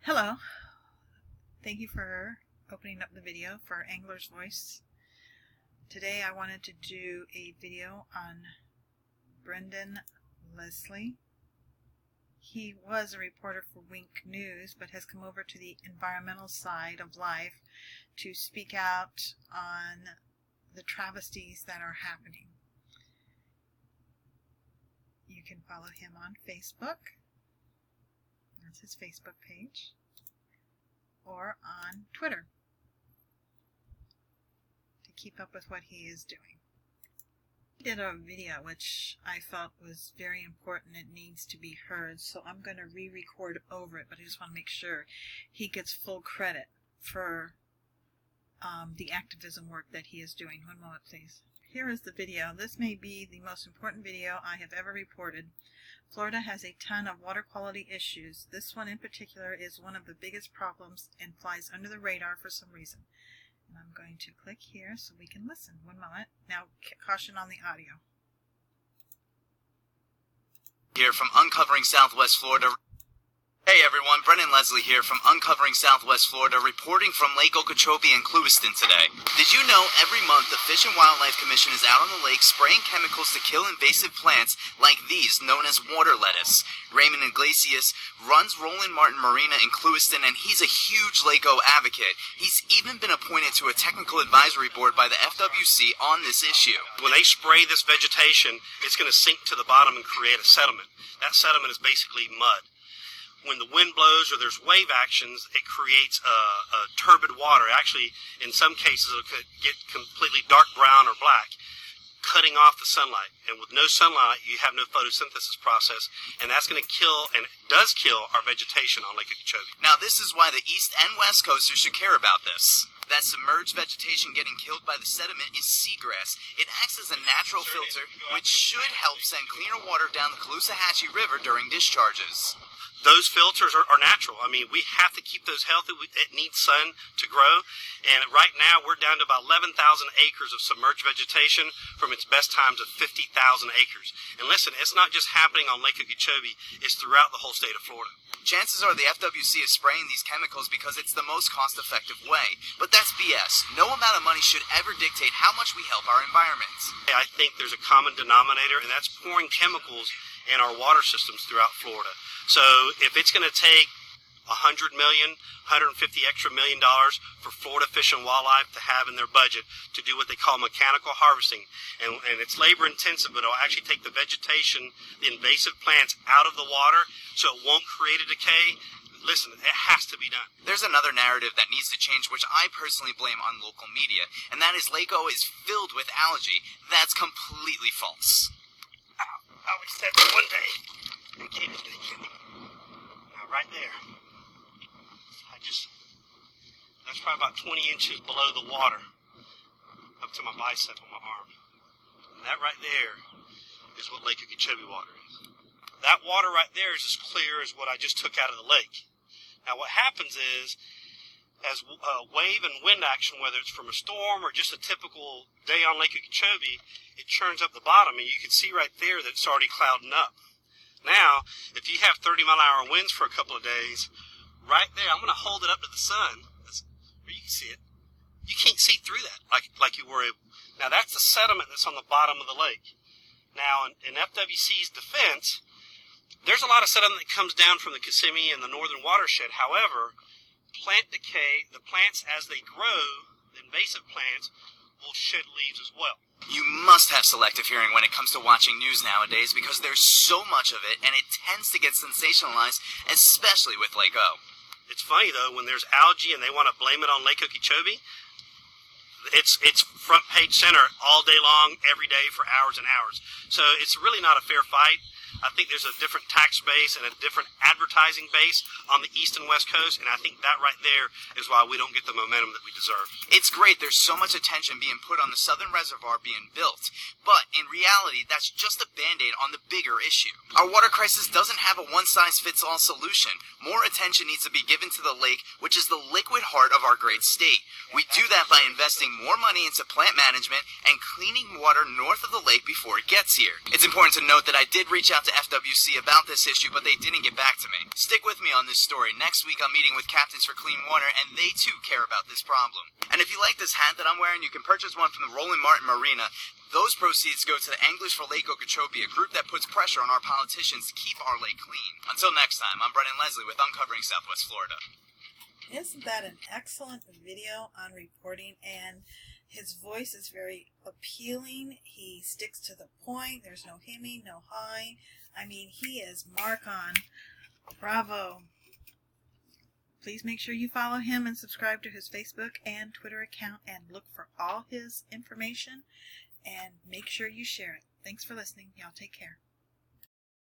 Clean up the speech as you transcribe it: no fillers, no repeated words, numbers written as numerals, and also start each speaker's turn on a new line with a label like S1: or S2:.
S1: Hello, thank you for opening up the video for Angler's Voice. Today I wanted to do a video on Brendon Leslie. He was a reporter for Wink News, but has come over to the environmental side of life to speak out on the travesties that are happening. You can follow him on Facebook. That's his Facebook page. Or on Twitter to keep up with what he is doing. He did a video which I felt was very important. It needs to be heard, so I'm going to re-record over it, but I just want to make sure he gets full credit for the activism work that he is doing. One moment, please. Here is the video. This may be the most important video I have ever reported. Florida has a ton of water quality issues. This one in particular is one of the biggest problems and flies under the radar for some reason. And I'm going to click here so we can listen. One moment. Now, caution on the audio.
S2: Here from Uncovering Southwest Florida. Hey everyone, Brendon Leslie here from Uncovering Southwest Florida, reporting from Lake Okeechobee and Clewiston today. Did you know every month the Fish and Wildlife Commission is out on the lake spraying chemicals to kill invasive plants like these, known as water lettuce? Raymond Iglesias runs Roland Martin Marina in Clewiston, and he's a huge Lake O advocate. He's even been appointed to a technical advisory board by the FWC on this issue.
S3: When they spray this vegetation, it's going to sink to the bottom and create a sediment. That sediment is basically mud. When the wind blows or there's wave actions, it creates a turbid water. Actually, in some cases, it could get completely dark brown or black, cutting off the sunlight. And with no sunlight, you have no photosynthesis process, and that's going to kill, and it does kill, our vegetation on Lake Okeechobee.
S2: Now, this is why the East and West Coasters should care about this. That submerged vegetation getting killed by the sediment is seagrass. It acts as a natural filter, which should help send cleaner water down the Caloosahatchee River during discharges.
S3: Those filters are natural. I mean, we have to keep those healthy. It needs sun to grow. And right now, we're down to about 11,000 acres of submerged vegetation from its best times of 50,000 acres. And listen, it's not just happening on Lake Okeechobee. It's throughout the whole state of Florida.
S2: Chances are the FWC is spraying these chemicals because it's the most cost-effective way. But that's BS. No amount of money should ever dictate how much we help our environment.
S3: I think there's a common denominator, and that's pouring chemicals in our water systems throughout Florida. So if it's going to take $100 million, $150 extra million for Florida Fish and Wildlife to have in their budget to do what they call mechanical harvesting, and it's labor intensive, but it'll actually take the vegetation, the invasive plants out of the water so it won't create a decay. Listen, it has to be done.
S2: There's another narrative that needs to change, which I personally blame on local media, and that is Lake O is filled with algae. That's completely false.
S3: I always said that one day the kid was going to kill me. Now, right there, that's probably about 20 inches below the water, up to my bicep on my arm. And that right there is what Lake Okeechobee water is. That water right there is as clear as what I just took out of the lake. Now, what happens is, as wave and wind action, whether it's from a storm or just a typical day on Lake Okeechobee, it churns up the bottom, and you can see right there that it's already clouding up. Now, if you have 30-mile-an-hour winds for a couple of days, right there, I'm going to hold it up to the sun, where you can see it. You can't see through that like you were able. Now, that's the sediment that's on the bottom of the lake. Now, in FWC's defense, there's a lot of sediment that comes down from the Kissimmee and the northern watershed. However, plant decay, the plants as they grow, the invasive plants, will shed leaves as well.
S2: You must have selective hearing when it comes to watching news nowadays because there's so much of it and it tends to get sensationalized, especially with Lake O.
S3: It's funny though, when there's algae and they want to blame it on Lake Okeechobee, it's front page center all day long, every day for hours and hours. So it's really not a fair fight. I think there's a different tax base and a different advertising base on the East and West Coast, and I think that right there is why we don't get the momentum that we deserve.
S2: It's great there's so much attention being put on the southern reservoir being built, but in reality, that's just a Band-Aid on the bigger issue. Our water crisis doesn't have a one-size-fits-all solution. More attention needs to be given to the lake, which is the liquid heart of our great state. We do that by investing more money into plant management and cleaning water north of the lake before it gets here. It's important to note that I did reach out out to FWC about this issue, but they didn't get back to me. Stick with me on this story. Next week I'm meeting with Captains for Clean Water, and they too care about this problem. And if you like this hat that I'm wearing, you can purchase one from the Roland Martin Marina. Those proceeds go to the Anglers for Lake Okeechobee, a group that puts pressure on our politicians to keep our lake clean. Until next time, I'm Brendon Leslie with Uncovering Southwest Florida.
S1: Isn't that an excellent video on reporting? And his voice is very appealing. He sticks to the point. There's no hemming, no hawing. I mean, he is mark on. Bravo. Please make sure you follow him and subscribe to his Facebook and Twitter account and look for all his information. And make sure you share it. Thanks for listening. Y'all take care.